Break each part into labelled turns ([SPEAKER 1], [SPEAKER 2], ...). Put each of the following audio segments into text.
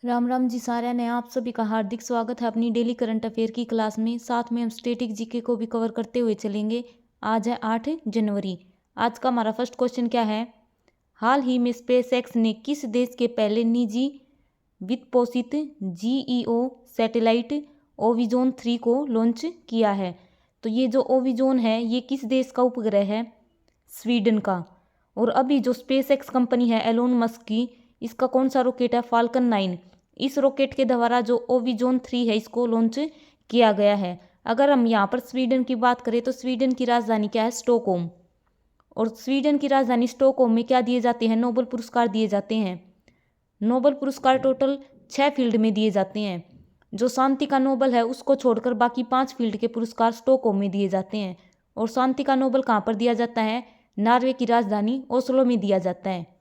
[SPEAKER 1] राम राम जी सारे ने आप सभी का हार्दिक स्वागत है अपनी डेली करंट अफेयर की क्लास में। साथ में हम स्टैटिक जीके को भी कवर करते हुए चलेंगे। आज है 8 जनवरी। आज का हमारा फर्स्ट क्वेश्चन क्या है? हाल ही में स्पेस एक्स ने किस देश के पहले निजी वित्त पोषित जीईओ सैटेलाइट ओविजोन 3 को लॉन्च किया है? तो ये जो ओविजोन है ये किस देश का उपग्रह है? स्वीडन का। और अभी जो स्पेस एक्स कंपनी है एलोन मस्क की, इसका कौन सा रॉकेट है? फाल्कन 9। इस रॉकेट के द्वारा जो ओविजोन 3 है इसको लॉन्च किया गया है। अगर हम यहाँ पर स्वीडन की बात करें तो स्वीडन की राजधानी क्या है? स्टॉकहोम। और स्वीडन की राजधानी स्टॉकहोम में क्या दिए जाते हैं? नोबेल पुरस्कार दिए जाते हैं। नोबेल पुरस्कार टोटल 6 फील्ड में दिए जाते हैं। जो शांति का नोबेल है उसको छोड़कर बाकी 5 फील्ड के पुरस्कार स्टॉकहोम में दिए जाते हैं। और शांति का नोबेल कहाँ पर दिया जाता है? नॉर्वे की राजधानी ओस्लो में दिया जाता है।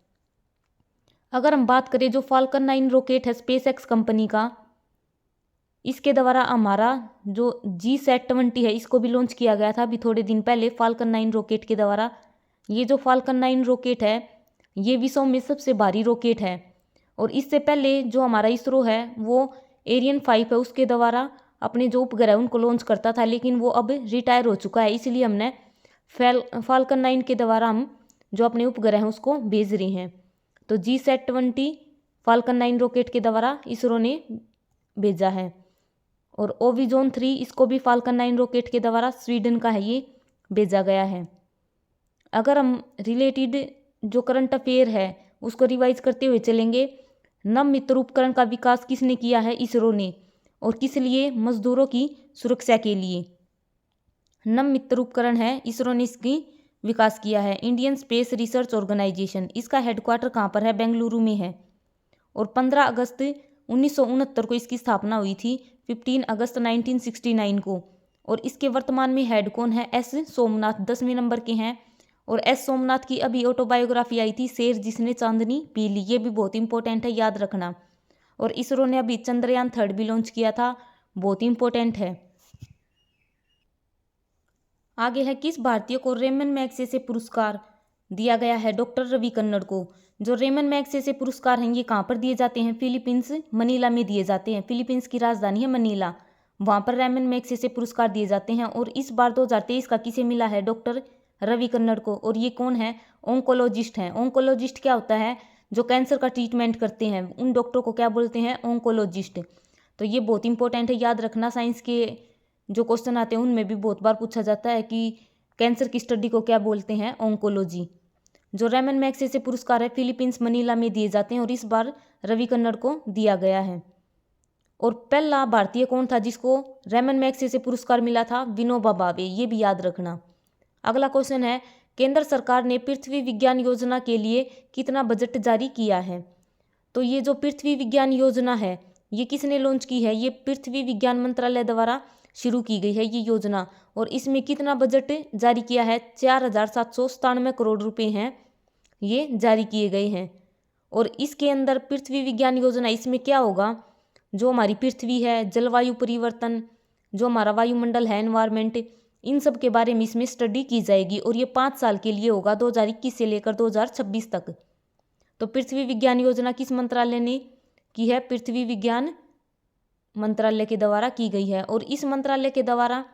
[SPEAKER 1] अगर हम बात करें जो फाल्कन 9 रॉकेट है स्पेस एक्स कंपनी का, इसके द्वारा हमारा जो G-SAT-20 है इसको भी लॉन्च किया गया था अभी थोड़े दिन पहले फाल्कन 9 रॉकेट के द्वारा। ये जो फाल्कन 9 रॉकेट है ये विश्व में सबसे भारी रॉकेट है। और इससे पहले जो हमारा इसरो है वो एरियन 5 है उसके द्वारा अपने जो उपग्रह उनको लॉन्च करता था, लेकिन वो अब रिटायर हो चुका है। इसलिए हमने फाल्कन 9 के द्वारा हम जो अपने उपग्रह हैं उसको भेज रहे हैं। तो G-SAT-20 फाल्कन 9 रॉकेट के द्वारा इसरो ने भेजा है। और ओविजोन 3 इसको भी फाल्कन 9 रॉकेट के द्वारा स्वीडन का है ये भेजा गया है। अगर हम रिलेटेड जो करंट अफेयर है उसको रिवाइज करते हुए चलेंगे। नवमित्र उपकरण का विकास किसने किया है? इसरो ने। और किस लिए? मजदूरों की सुरक्षा के लिए। नवमित्र उपकरण है इसरो ने इसकी विकास किया है। इंडियन स्पेस रिसर्च ऑर्गेनाइजेशन, इसका हेडक्वार्टर कहाँ पर है? बेंगलुरु में है। और 15 अगस्त 1969 को इसकी स्थापना हुई थी, 15 अगस्त 1969 को। और इसके वर्तमान में हेड कौन है? एस सोमनाथ 10वें नंबर के हैं। और एस सोमनाथ की अभी ऑटोबायोग्राफी आई थी, शेर जिसने चांदनी पी ली। ये भी बहुत इंपॉर्टेंट है, याद रखना। और इसरो ने अभी चंद्रयान 3 भी लॉन्च किया था, बहुत इंपॉर्टेंट है। आगे है किस भारतीय को रेमन मैग्सेसे पुरस्कार दिया गया है? डॉक्टर रवि कन्नड़ को। जो रेमन मैग्सेसे पुरस्कार हैं ये कहाँ पर दिए जाते हैं? फिलीपींस मनीला में दिए जाते हैं। फिलीपींस की राजधानी है मनीला, वहाँ पर रेमन मैग्सेसे पुरस्कार दिए जाते हैं। और इस बार 2023 का किसे मिला है? डॉक्टर रवि कन्नड़ को। और ये कौन है? ओंकोलॉजिस्ट हैं। ओंकोलॉजिस्ट क्या होता है? जो कैंसर का ट्रीटमेंट करते हैं उन डॉक्टर को क्या बोलते हैं? ओंकोलॉजिस्ट। तो ये बहुत इंपॉर्टेंट है, याद रखना। साइंस के जो क्वेश्चन आते हैं उनमें भी बहुत बार पूछा जाता है कि कैंसर की स्टडी को क्या बोलते हैं? ओंकोलॉजी। जो रेमन मैग्सेसे पुरस्कार है फिलीपींस मनीला में दिए जाते हैं और इस बार रवि कन्नड़ को दिया गया है। और पहला भारतीय कौन था जिसको रेमन मैग्सेसे पुरस्कार मिला था? विनोबा भावे, ये भी याद रखना। अगला क्वेश्चन है केंद्र सरकार ने पृथ्वी विज्ञान योजना के लिए कितना बजट जारी किया है? तो ये जो पृथ्वी विज्ञान योजना है ये किसने लॉन्च की है? ये पृथ्वी विज्ञान मंत्रालय द्वारा शुरू की गई है ये योजना। और इसमें कितना बजट जारी किया है? 4797 करोड़ रुपए हैं ये जारी किए गए हैं। और इसके अंदर पृथ्वी विज्ञान योजना, इसमें क्या होगा? जो हमारी पृथ्वी है, जलवायु परिवर्तन, जो हमारा वायुमंडल है, एनवायरमेंट, इन सब के बारे में इसमें स्टडी की जाएगी। और ये 5 साल के लिए होगा, 2021 से लेकर 2026 तक। तो पृथ्वी विज्ञान योजना किस मंत्रालय ने की है? पृथ्वी विज्ञान मंत्रालय के द्वारा की गई है। और इस मंत्रालय के द्वारा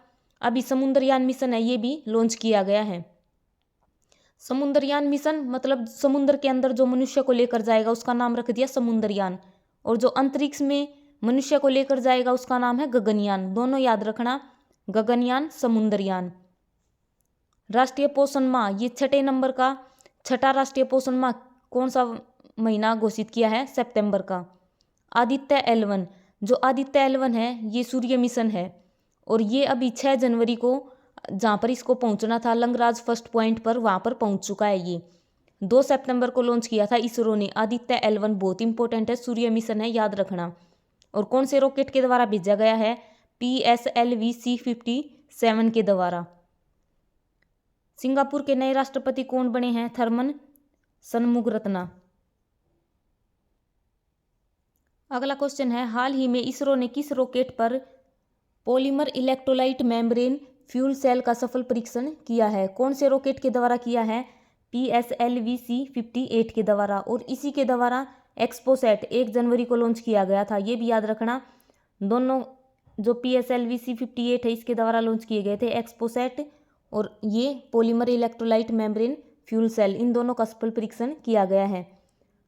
[SPEAKER 1] अभी समुद्रयान मिशन है ये भी लॉन्च किया गया है। समुद्रयान मिशन मतलब समुद्र के अंदर जो मनुष्य को लेकर जाएगा उसका नाम रख दिया समुद्रयान। और जो अंतरिक्ष में मनुष्य को लेकर जाएगा उसका नाम है गगनयान। दोनों याद रखना, गगनयान, समुद्रयान। राष्ट्रीय पोषण माह, ये 6 नंबर का 6ठा राष्ट्रीय पोषण माह कौन सा महीना घोषित किया है? सितंबर का। आदित्य L1, जो आदित्य L1 है ये सूर्य मिशन है। और ये अभी 6 जनवरी को जहाँ पर इसको पहुँचना था लंगराज फर्स्ट पॉइंट पर, वहाँ पर पहुँच चुका है। ये 2 सितंबर को लॉन्च किया था इसरो ने। आदित्य L1 बहुत इंपॉर्टेंट है, सूर्य मिशन है, याद रखना। और कौन से रॉकेट के द्वारा भेजा गया है? PSLV C-57 के द्वारा। सिंगापुर के नए राष्ट्रपति कौन बने हैं? थर्मन शनमुगरत्ना। अगला क्वेश्चन है हाल ही में इसरो ने किस रॉकेट पर polymer electrolyte membrane fuel cell का सफल परीक्षण किया है? कौन से रॉकेट के द्वारा किया है? PSLV C-58 के द्वारा। और इसी के द्वारा एक्सपोसैट 1 जनवरी को लॉन्च किया गया था, ये भी याद रखना। दोनों जो PSLV C58 है इसके द्वारा लॉन्च किए गए थे एक्सपोसैट, और ये polymer electrolyte membrane fuel cell, इन दोनों का सफल परीक्षण किया गया है।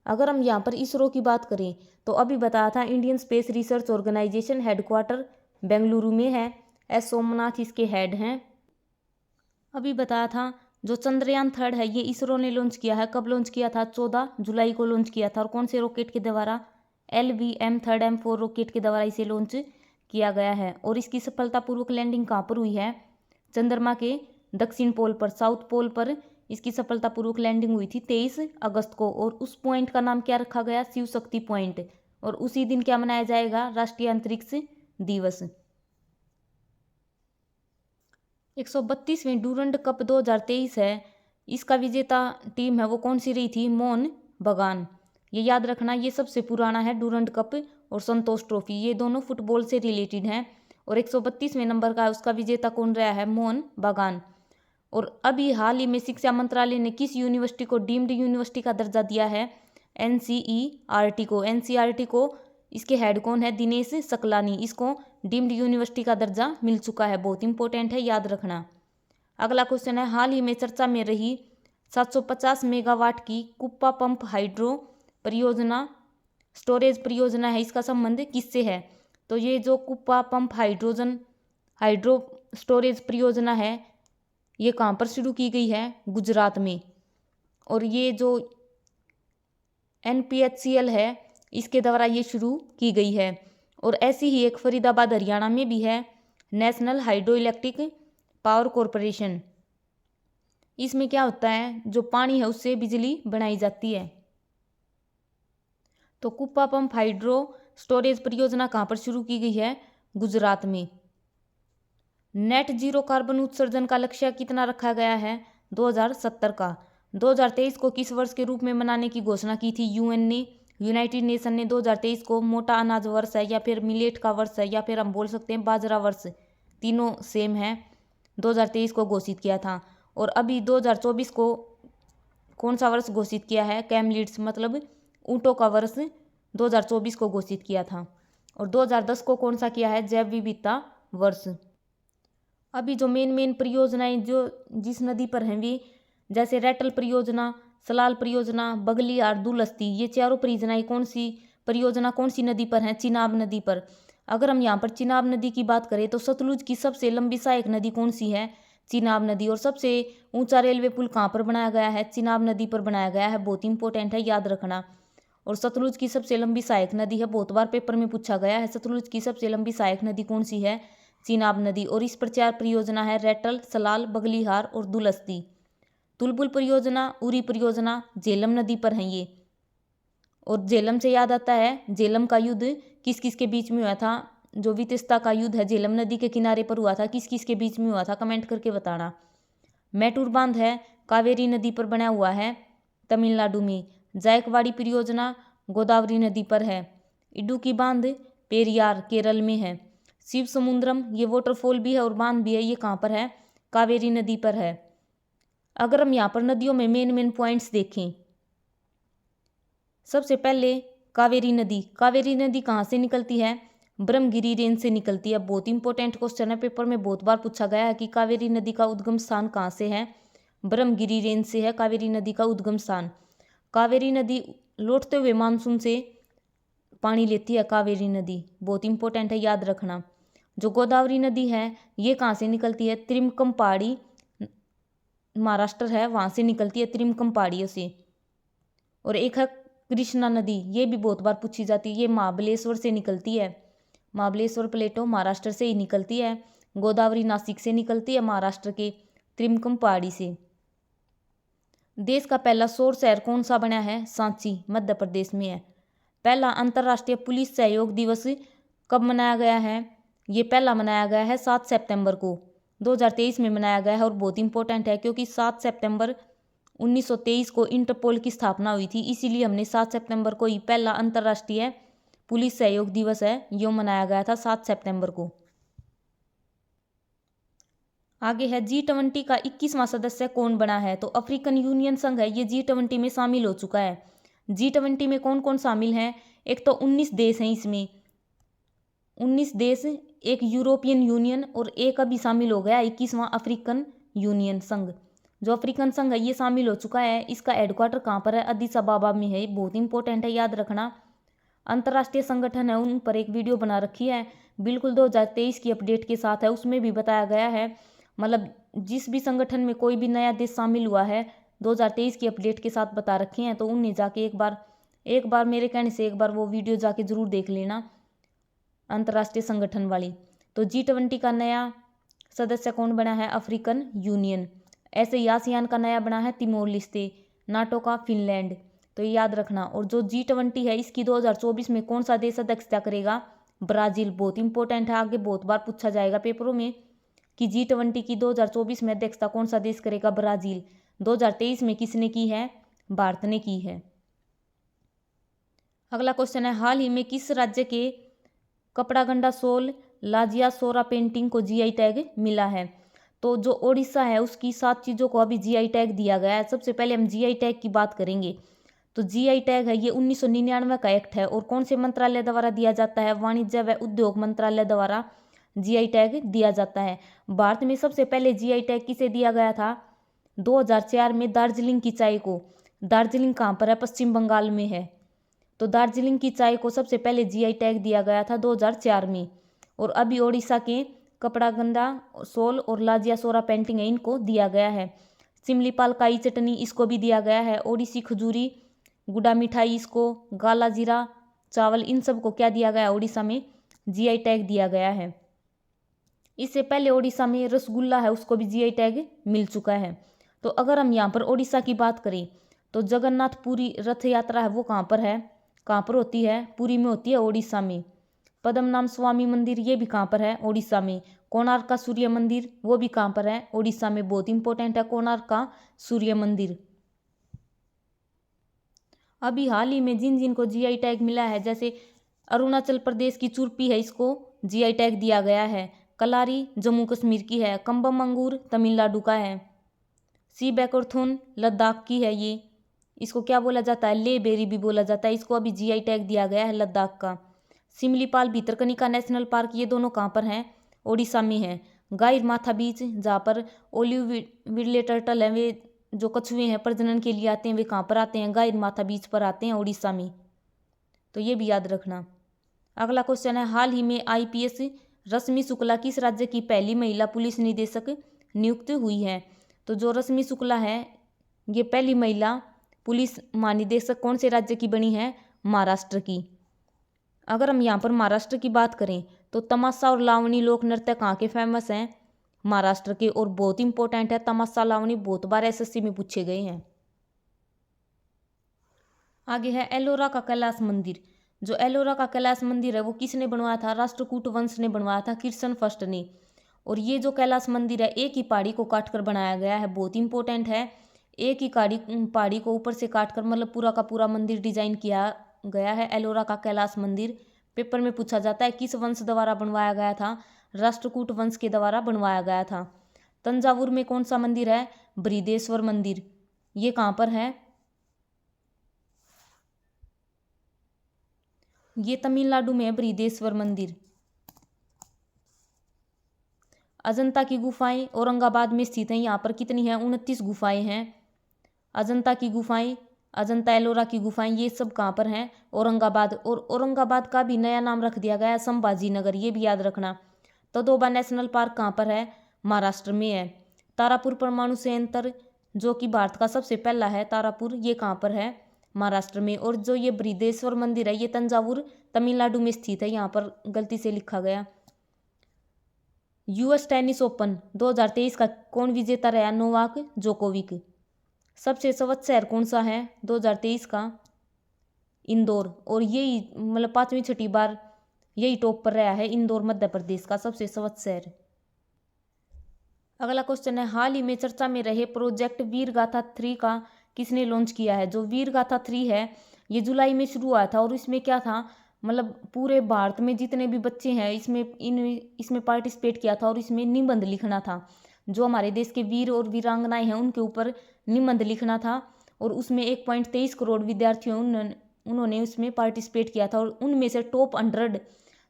[SPEAKER 1] अगर हम यहाँ पर इसरो की बात करें तो अभी बताया था Indian Space Research Organisation headquarter Bengaluru में है, एस सोमनाथ इसके हेड हैं। अभी बताया था जो चंद्रयान 3 है ये इसरो ने लॉन्च किया है। कब लॉन्च किया था? 14 जुलाई को लॉन्च किया था। और कौन से रॉकेट के द्वारा? LVM-3M4 रॉकेट के द्वारा इसे लॉन्च किया गया है। और इसकी सफलतापूर्वक लैंडिंग कहाँ पर हुई है? चंद्रमा के दक्षिण पोल पर, साउथ पोल पर इसकी सफलतापूर्वक लैंडिंग हुई थी 23 अगस्त को। और उस पॉइंट का नाम क्या रखा गया? शिव शक्ति पॉइंट। और उसी दिन क्या मनाया जाएगा? राष्ट्रीय अंतरिक्ष दिवस। 132वें डूरंड कप 2023 है, इसका विजेता टीम है वो कौन सी रही थी? मोहन बगान। ये याद रखना, ये सबसे पुराना है डूरंड कप और संतोष ट्रॉफी, ये दोनों फुटबॉल से रिलेटेड हैं। और 132वें नंबर का उसका विजेता कौन रहा है? मोहन बगान। और अभी हाल ही में शिक्षा मंत्रालय ने किस यूनिवर्सिटी को डीम्ड यूनिवर्सिटी का दर्जा दिया है? NCERT को। NCERT को इसके हेड कौन है? दिनेश सकलानी। इसको डीम्ड यूनिवर्सिटी का दर्जा मिल चुका है, बहुत इंपॉर्टेंट है, याद रखना। अगला क्वेश्चन है, हाल ही में चर्चा में रही 750 मेगावाट की कुप्पा पंप हाइड्रो परियोजना, स्टोरेज परियोजना है, इसका संबंध किससे है? तो ये जो कुप्पा पंप हाइड्रो स्टोरेज परियोजना है ये कहाँ पर शुरू की गई है? गुजरात में। और ये जो NPHCL है इसके द्वारा ये शुरू की गई है। और ऐसी ही एक फरीदाबाद हरियाणा में भी है, national hydro electric power corporation. इसमें क्या होता है? जो पानी है उससे बिजली बनाई जाती है। तो कुप्पा पंप हाइड्रो स्टोरेज परियोजना कहाँ पर शुरू की गई है? गुजरात में। नेट जीरो कार्बन उत्सर्जन का लक्ष्य कितना रखा गया है? 2070 का। 2023 को किस वर्ष के रूप में मनाने की घोषणा की थी UN ने? यूनाइटेड नेशन ने 2023 को मोटा अनाज वर्ष है, या फिर मिलेट का वर्ष है, या फिर हम बोल सकते हैं बाजरा वर्ष, तीनों सेम है, 2023 को घोषित किया था। और अभी 2024 को कौन सा वर्ष घोषित किया है? कैमलिड्स मतलब ऊँटों का वर्ष 2024 को घोषित किया था। और 2010 को कौन सा किया है? जैव विविधता वर्ष। अभी जो मेन परियोजनाएं जो जिस नदी पर हैं वे, जैसे रेटल परियोजना, सलाल परियोजना, बगलियार, दुलस्ती, ये चारों परियोजनाएं कौन सी नदी पर हैं? चिनाब नदी पर। अगर हम यहाँ पर चिनाब नदी की बात करें तो सतलुज की सबसे लंबी सहायक नदी कौन सी है? चिनाब नदी। और सबसे ऊंचा रेलवे पुल कहाँ पर बनाया गया है? चिनाब नदी पर बनाया गया है, बहुत इंपॉर्टेंट है, याद रखना। और सतलुज की सबसे लंबी सहायक नदी है, बहुत बार पेपर में पूछा गया है, सतलुज की सबसे लंबी सहायक नदी कौन सी है? चिनाब नदी। और इस पर 4 परियोजना है, रेटल, सलाल, बगलिहार और दुलस्ती। तुलबुल परियोजना, उरी परियोजना झेलम नदी पर है ये। और झेलम से याद आता है, झेलम का युद्ध किस किस के बीच में हुआ था? जो वितस्ता का युद्ध है झेलम नदी के किनारे पर हुआ था, किस किस के बीच में हुआ था? कमेंट करके बताना। मैटूर बांध है, कावेरी नदी पर बना हुआ है, तमिलनाडु में। जायकवाड़ी परियोजना गोदावरी नदी पर है। इडुक्की बांध पेरियार केरल में है। शिव समुद्रम ये वाटरफॉल भी है और बांध भी है, ये कहाँ पर है? कावेरी नदी पर है। अगर हम यहाँ पर नदियों में मेन पॉइंट्स देखें, सबसे पहले कावेरी नदी कहाँ से निकलती है? ब्रह्मगिरी रेंज से निकलती है। बहुत इंपॉर्टेंट क्वेश्चन है, पेपर में बहुत बार पूछा गया है कि कावेरी नदी का उद्गम स्थान कहाँ से है? ब्रह्मगिरी रेंज से है कावेरी नदी का उद्गम स्थान। कावेरी नदी लौटते हुए मानसून से पानी लेती है कावेरी नदी, बहुत इंपॉर्टेंट है, याद रखना। जो गोदावरी नदी है ये कहाँ से निकलती है? त्रिमकम पहाड़ी, महाराष्ट्र है, वहाँ से निकलती है, त्रिमकम पहाड़ियों से। और एक है कृष्णा नदी, ये भी बहुत बार पूछी जाती है, ये महाबलेश्वर से निकलती है। महाबलेश्वर प्लेटो महाराष्ट्र से ही निकलती है। गोदावरी नासिक से निकलती है, महाराष्ट्र के त्रिमकम पहाड़ी से। देश का पहला सौर शहर कौन सा बना है? सांची, मध्य प्रदेश में है। पहला अंतर्राष्ट्रीय पुलिस सहयोग दिवस कब मनाया गया है? ये पहला मनाया गया है 7 सितंबर को 2023 में मनाया गया है। और बहुत इंपॉर्टेंट है क्योंकि 7 सितंबर 1923 को इंटरपोल की स्थापना हुई थी, इसीलिए हमने 7 सितंबर को ही पहला अंतर्राष्ट्रीय पुलिस सहयोग दिवस है यो मनाया गया था 7 सितंबर को। आगे है G20 का 21वां सदस्य कौन बना है? तो अफ्रीकन यूनियन संघ है, ये G20 में शामिल हो चुका है। G20 में कौन कौन शामिल हैं? एक तो 19 देश हैं इसमें, 19 देश, एक यूरोपियन यूनियन और एक अभी शामिल हो गया 21वां अफ्रीकन यूनियन संघ। जो अफ्रीकन संघ है ये शामिल हो चुका है। इसका हेडक्वार्टर कहाँ पर है? अदिस अबाबा में है। बहुत इंपॉर्टेंट है, याद रखना। अंतर्राष्ट्रीय संगठन है, उन पर एक वीडियो बना रखी है, बिल्कुल 2023 की अपडेट के साथ है। उसमें भी बताया गया है, मतलब जिस भी संगठन में कोई भी नया देश शामिल हुआ है 2023 की अपडेट के साथ बता रखे हैं। तो उन्हें जाके एक बार मेरे कहने से एक बार वो वीडियो जाके जरूर देख लेना, अंतर्राष्ट्रीय संगठन वाली। तो G20 का नया सदस्य कौन बना है? African union. ऐसे ही आसियान का नया बना है तिमोर लिस्ते, नाटो का फिनलैंड। तो ये याद रखना। और जो G20 है इसकी 2024 में कौन सा देश अध्यक्षता करेगा? ब्राजील। बहुत इंपॉर्टेंट है, आगे बहुत बार पूछा जाएगा पेपरों में कि G20 की 2024 में अध्यक्षता कौन सा देश करेगा? ब्राजील। 2023 में किसने की है? भारत ने की है। अगला क्वेश्चन है, हाल ही में किस राज्य के कपड़ागंडा शॉल लाजिया सोरा पेंटिंग को GI टैग मिला है? तो जो ओडिशा है उसकी 7 चीज़ों को अभी GI टैग दिया गया है। सबसे पहले हम GI टैग की बात करेंगे। तो GI टैग है ये 1999 का एक्ट है और कौन से मंत्रालय द्वारा दिया जाता है? वाणिज्य व उद्योग मंत्रालय द्वारा GI टैग दिया जाता है। भारत में सबसे पहले GI टैग किसे दिया गया था? 2004 में दार्जिलिंग की चाय को। दार्जिलिंग कहाँ पर है? पश्चिम बंगाल में है। तो दार्जिलिंग की चाय को सबसे पहले GI टैग दिया गया था 2004 में। और अभी ओडिशा के कपड़ागंदा शॉल और लाजिया सोरा पेंटिंग है, इनको दिया गया है। सिमलीपाल काई चटनी, इसको भी दिया गया है। ओडिसी खजूरी, गुड़ा मिठाई, इसको, गाला जीरा चावल, इन सब को क्या दिया गया? ओडिशा में GI टैग दिया गया है। इससे पहले ओडिशा में रसगुल्ला है, उसको भी GI टैग मिल चुका है। तो अगर हम यहाँ पर ओडिशा की बात करें तो जगन्नाथपुरी रथ यात्रा है वो कहाँ पर है? कहाँ पर होती है? पुरी में होती है, ओडिशा में। पद्मनाभ स्वामी मंदिर ये भी कहाँ पर है? ओडिशा में। कोणार्क का सूर्य मंदिर वो भी कहाँ पर है? ओडिशा में। बहुत इंपॉर्टेंट है कोणार्क का सूर्य मंदिर। अभी हाल ही में जिन जिन को GI टैग मिला है, जैसे अरुणाचल प्रदेश की चुरपी है, इसको GI टैग दिया गया है। कलारी जम्मू कश्मीर की है। कम्बम अंगूर तमिलनाडु का है। सी बैकरथुन लद्दाख की है ये, इसको क्या बोला जाता है? ले बेरी भी बोला जाता है। इसको अभी GI टैग दिया गया है लद्दाख का। सिमलीपाल भितरकनिका नेशनल पार्क ये दोनों कहाँ पर हैं? ओडिशा में है। गाइर माथा बीच जहाँ पर ओलिव विडले टर्टल है, वे जो कछुए हैं प्रजनन के लिए आते हैं, वे कहाँ पर आते हैं? गाइर माथा बीच पर आते हैं, ओडिशा में। तो ये भी याद रखना। अगला क्वेश्चन है, हाल ही में IPS रश्मि शुक्ला किस राज्य की पहली महिला पुलिस निदेशक नियुक्त हुई है? तो जो रश्मि शुक्ला है ये पहली महिला पुलिस महानिदेशक कौन से राज्य की बनी है? महाराष्ट्र की। अगर हम यहाँ पर महाराष्ट्र की बात करें तो तमाशा और लावणी लोक नृत्य कहाँ के फेमस हैं? महाराष्ट्र के। और बहुत इंपॉर्टेंट है, तमाशा लावणी बहुत बार SSC में पूछे गए हैं। आगे है एलोरा का कैलाश मंदिर। जो एलोरा का कैलाश मंदिर है वो किसने बनवाया था? राष्ट्रकूट वंश ने बनवाया था, किर्सन फर्स्ट ने। और ये जो कैलाश मंदिर है एक ही पहाड़ी को काटकर बनाया गया है। बहुत इंपॉर्टेंट है, एक ही पहाड़ी को ऊपर से काटकर मतलब पूरा का पूरा मंदिर डिजाइन किया गया है। एलोरा का कैलाश मंदिर पेपर में पूछा जाता है किस वंश द्वारा बनवाया गया था? राष्ट्रकूट वंश के द्वारा बनवाया गया था। तंजावुर में कौन सा मंदिर है? बृहदेश्वर मंदिर। ये कहाँ पर है? ये तमिलनाडु में है बृहदेश्वर मंदिर। अजंता की गुफाएं औरंगाबाद में स्थित हैं। यहाँ पर कितनी हैं? 29 गुफाएं हैं। अजंता की गुफाएं, अजंता एलोरा की गुफाएं, ये सब कहाँ पर हैं? औरंगाबाद। और औरंगाबाद का भी नया नाम रख दिया गया है संभाजी नगर, ये भी याद रखना। तदोबा नेशनल पार्क कहाँ पर है? महाराष्ट्र में है। तारापुर परमाणु संयंत्र जो कि भारत का सबसे पहला है, तारापुर, ये कहाँ पर है? महाराष्ट्र में। और जो ये बृहदेश्वर मंदिर है ये तंजावुर तमिलनाडु में स्थित है, यहाँ पर गलती से लिखा गया। US टेनिस ओपन 2023 का कौन विजेता रहा? Novak Djokovic. सबसे स्वच्छ शहर कौन सा है 2023 का? इंदौर। और यही मतलब 5वीं 6ठी बार यही टॉप पर रहा है, इंदौर मध्य प्रदेश का सबसे स्वच्छ शहर। अगला क्वेश्चन है, हाल ही में चर्चा में रहे प्रोजेक्ट वीर गाथा 3 का किसने लॉन्च किया है? जो वीर गाथा 3 है ये जुलाई में शुरू हुआ था और इसमें क्या था, मतलब पूरे भारत में जितने भी बच्चे हैं इसमें पार्टिसिपेट किया था और इसमें निबंध लिखना था। जो हमारे देश के वीर और वीरांगनाएं हैं उनके ऊपर निबंध लिखना था और उसमें 1.23 करोड़ विद्यार्थियों उन्होंने उसमें पार्टिसिपेट किया था। और उनमें से टॉप 100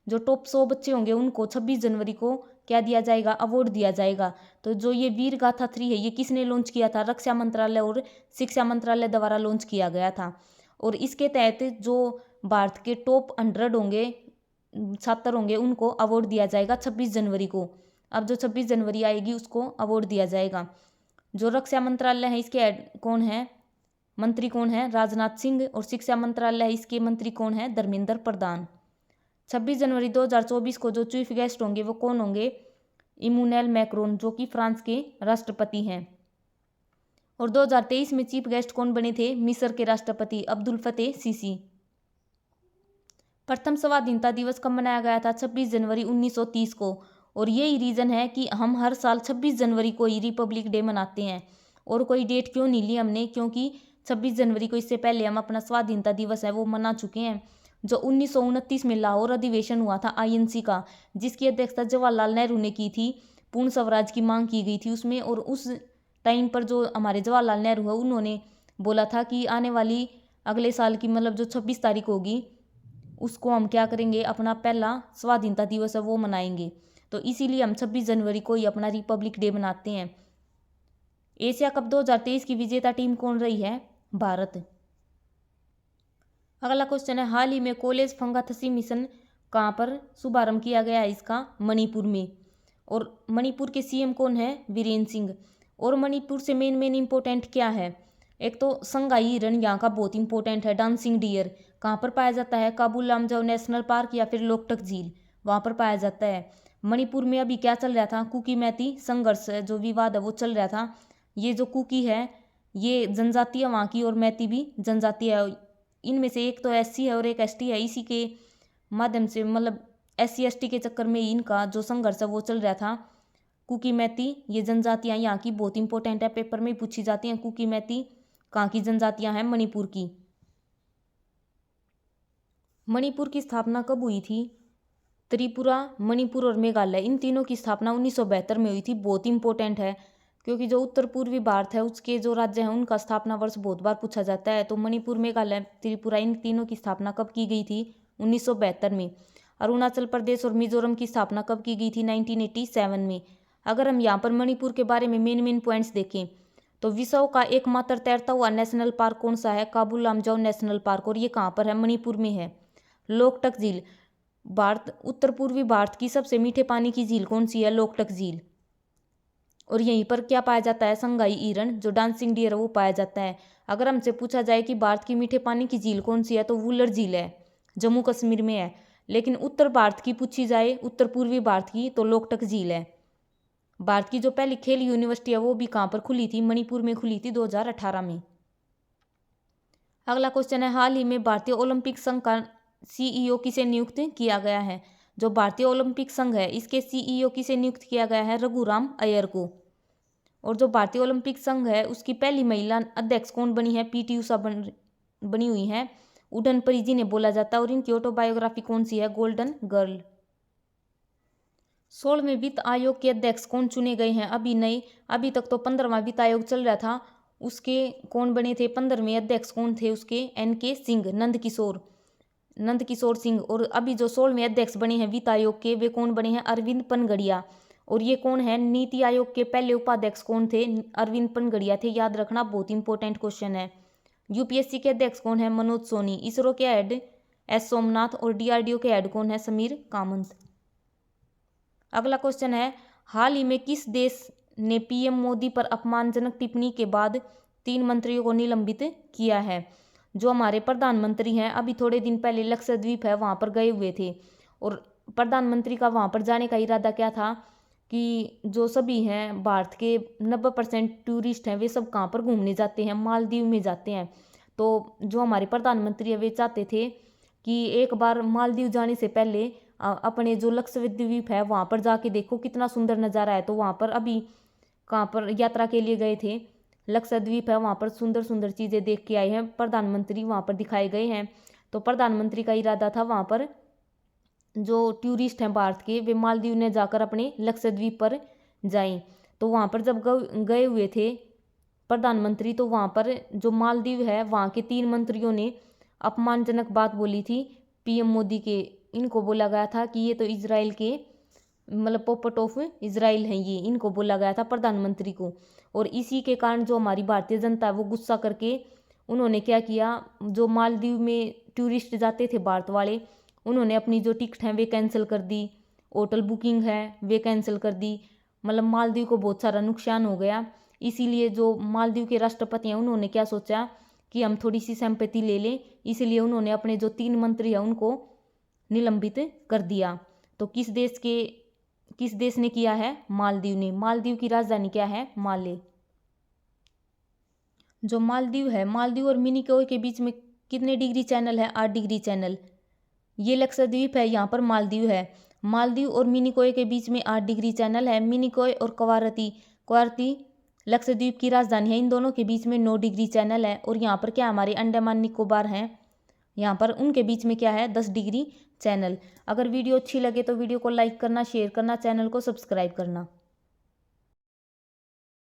[SPEAKER 1] जो टॉप 100 बच्चे होंगे उनको 26 जनवरी को क्या दिया जाएगा, अवार्ड दिया जाएगा। तो जो ये वीर गाथा 3 है ये किसने लॉन्च किया था, रक्षा मंत्रालय और शिक्षा मंत्रालय द्वारा लॉन्च किया गया था। और इसके तहत जो भारत के टॉप 100 होंगे छात्र होंगे उनको अवार्ड दिया जाएगा 26 जनवरी को। अब जो 26 जनवरी आएगी उसको अवार्ड दिया जाएगा। जो रक्षा मंत्रालय है इसके कौन है, मंत्री कौन है, राजनाथ सिंह। और शिक्षा मंत्रालय है इसके मंत्री कौन है, धर्मेंद्र प्रधान। 26 जनवरी 2024 को जो चीफ गेस्ट होंगे वो कौन होंगे, इमैनुअल मैक्रोन जो कि फ्रांस के राष्ट्रपति हैं। और 2023 में चीफ गेस्ट कौन बने थे, मिस्र के राष्ट्रपति अब्दुल फतेह सीसी। प्रथम स्वाधीनता दिवस कब मनाया गया था, 26 जनवरी 1930 को। और यही रीज़न है कि हम हर साल 26 जनवरी को ही रिपब्लिक डे मनाते हैं। और कोई डेट क्यों नहीं ली हमने, क्योंकि 26 जनवरी को इससे पहले हम अपना स्वाधीनता दिवस है वो मना चुके हैं। जो 1929 में लाहौर अधिवेशन हुआ था आईएनसी का, जिसकी अध्यक्षता जवाहरलाल नेहरू ने की थी, पूर्ण स्वराज की मांग की गई थी उसमें। और उस टाइम पर जो हमारे जवाहरलाल नेहरू है उन्होंने बोला था कि आने वाली अगले साल की मतलब जो 26 तारीख होगी उसको हम क्या करेंगे, अपना पहला स्वाधीनता दिवस है वो मनाएंगे। तो इसीलिए हम 26 जनवरी को ही अपना रिपब्लिक डे मनाते हैं। एशिया कप 2023 की विजेता टीम कौन रही है, भारत। अगला क्वेश्चन है, हाल ही में कॉलेज फंगाथसी मिशन कहाँ पर शुभारंभ किया गया है इसका, मणिपुर में। और मणिपुर के सीएम कौन है, वीरेंद्र सिंह। और मणिपुर से मेन इंपॉर्टेंट क्या है, एक तो संगाई हिरण यहाँ का बहुत इंपॉर्टेंट है, डांसिंग डियर कहाँ पर पाया जाता है, काबुल लामजाओ नेशनल पार्क या फिर लोकटक झील वहाँ पर पाया जाता है। मणिपुर में अभी क्या चल रहा था, कुकी मैती संघर्ष जो विवाद है वो चल रहा था। ये जो कुकी है ये जनजाति है वहाँ की और मैती भी जनजाति है। इनमें से एक तो एससी है और एक एसटी है। इसी के माध्यम से मतलब एससी एसटी के चक्कर में इनका जो संघर्ष है वो चल रहा था। कुकी मैती ये जनजातियाँ यहाँ की बहुत इंपॉर्टेंट है, पेपर में पूछी जाती हैं। कुकी मैती कहाँ की जनजातियाँ हैं, मणिपुर की। मणिपुर की स्थापना कब हुई थी, त्रिपुरा, मणिपुर और मेघालय इन तीनों की स्थापना 1972 में हुई थी। बहुत इंपॉर्टेंट है क्योंकि जो उत्तर पूर्वी भारत है उसके जो राज्य हैं उनका स्थापना वर्ष बहुत बार पूछा जाता है। तो मणिपुर, मेघालय, त्रिपुरा इन तीनों की स्थापना कब की गई थी, 1972 में। अरुणाचल प्रदेश और मिजोरम की स्थापना कब की गई थी, 1987 में। अगर हम यहाँ पर मणिपुर के बारे में मेन पॉइंट्स देखें तो विश्व का एकमात्र तैरता हुआ नेशनल पार्क कौन सा है, काबुल लामजाओ नेशनल पार्क। और ये कहाँ पर है, मणिपुर में है। लोकटक झील, भारत उत्तर पूर्वी भारत की सबसे मीठे पानी की झील कौन सी है, लोकटक झील। और यहीं पर क्या पाया जाता है, संगाई हिरण जो डांसिंग डियर वो पाया जाता है। अगर हमसे पूछा जाए कि भारत की मीठे पानी की झील कौन सी है तो वुलर झील है, जम्मू कश्मीर में है। लेकिन उत्तर भारत की पूछी जाए, उत्तर पूर्वी भारत की, तो लोकटक झील है। भारत की जो पहली खेल यूनिवर्सिटी है वो भी कहाँ पर खुली थी, मणिपुर में खुली थी 2018 में। अगला क्वेश्चन है, हाल ही में भारतीय ओलंपिक संघ का सीईओ किसे नियुक्त किया गया है। जो भारतीय ओलंपिक संघ है इसके सीईओ किसे नियुक्त किया गया है, रघुराम अय्यर को। और जो भारतीय ओलंपिक संघ है उसकी पहली महिला अध्यक्ष कौन बनी है, पीटी उषा बनी हुई है। उड़न परी जी ने बोला जाता है। और इनकी ऑटोबायोग्राफी कौन सी है, गोल्डन गर्ल। 16वें वित्त आयोग के अध्यक्ष कौन चुने गए हैं, अभी तक तो 15वां वित्त आयोग चल रहा था, उसके कौन बने थे 15वें अध्यक्ष कौन थे उसके, एनके सिंह, नंद किशोर सिंह। और अभी जो 16वें अध्यक्ष बने हैं वित्त आयोग के वे कौन बने हैं, अरविंद पनगड़िया। और ये कौन है, नीति आयोग के पहले उपाध्यक्ष कौन थे, अरविंद पनगड़िया थे। याद रखना, बहुत इंपॉर्टेंट क्वेश्चन है। यूपीएससी के अध्यक्ष कौन है, मनोज सोनी। इसरो के हेड एस सोमनाथ। और डीआरडीओ के हेड कौन है, समीर कामत। अगला क्वेश्चन है, हाल ही में किस देश ने पीएम मोदी पर अपमानजनक टिप्पणी के बाद 3 मंत्रियों को निलंबित किया है। जो हमारे प्रधानमंत्री हैं अभी थोड़े दिन पहले लक्षद्वीप है वहाँ पर गए हुए थे। और प्रधानमंत्री का वहाँ पर जाने का इरादा क्या था कि जो सभी हैं भारत के 90% टूरिस्ट हैं वे सब कहाँ पर घूमने जाते हैं, मालदीव में जाते हैं। तो जो हमारे प्रधानमंत्री है वे चाहते थे कि एक बार मालदीव जाने से पहले अपने जो लक्षद्वीप है वहाँ पर जाके देखो कितना सुंदर नज़ारा है। तो वहाँ पर अभी कहाँ पर यात्रा के लिए गए थे, लक्षद्वीप है वहाँ पर सुंदर सुंदर चीज़ें देख के आए हैं प्रधानमंत्री, वहाँ पर दिखाए गए हैं। तो प्रधानमंत्री का इरादा था वहाँ पर जो टूरिस्ट हैं भारत के वे मालदीव ने जाकर अपने लक्षद्वीप पर जाएं। तो वहाँ पर जब गए हुए थे प्रधानमंत्री तो वहाँ पर जो मालदीव है वहाँ के 3 मंत्रियों ने अपमानजनक बात बोली थी पीएम मोदी के। इनको बोला गया था कि ये तो इजराइल के मतलब पोपट ऑफ इजराइल है, ये इनको बोला गया था प्रधानमंत्री को। और इसी के कारण जो हमारी भारतीय जनता है वो गुस्सा करके उन्होंने क्या किया, जो मालदीव में टूरिस्ट जाते थे भारत वाले, उन्होंने अपनी जो टिकट हैं वे कैंसिल कर दी, होटल बुकिंग है वे कैंसिल कर दी। मतलब मालदीव को बहुत सारा नुकसान हो गया। इसीलिए जो मालदीव के राष्ट्रपति हैं उन्होंने क्या सोचा कि हम थोड़ी सी सिंपैथी ले लें, इसलिए उन्होंने अपने जो 3 मंत्री हैं उनको निलंबित कर दिया। तो किस देश ने किया है? मालदीव ने। मालदीव की राजधानी क्या है? माले। जो मालदीव है, मालदीव और मिनिकॉय के बीच में कितने डिग्री चैनल है? 8 डिग्री चैनल। ये लक्षद्वीप है, यहाँ पर मालदीव है। मालदीव और मिनिकॉय के बीच में 8 डिग्री चैनल है। मिनिकॉय और कवारती लक्षद्वीप की राजधानी है। इन दोनों के बीच में 9 डिग्री चैनल है। और यहाँ पर क्या हमारे अंडमान निकोबार हैं, यहाँ पर उनके बीच में क्या है? 10 डिग्री चैनल। अगर वीडियो अच्छी लगे तो वीडियो को लाइक करना, शेयर करना, चैनल को सब्सक्राइब करना।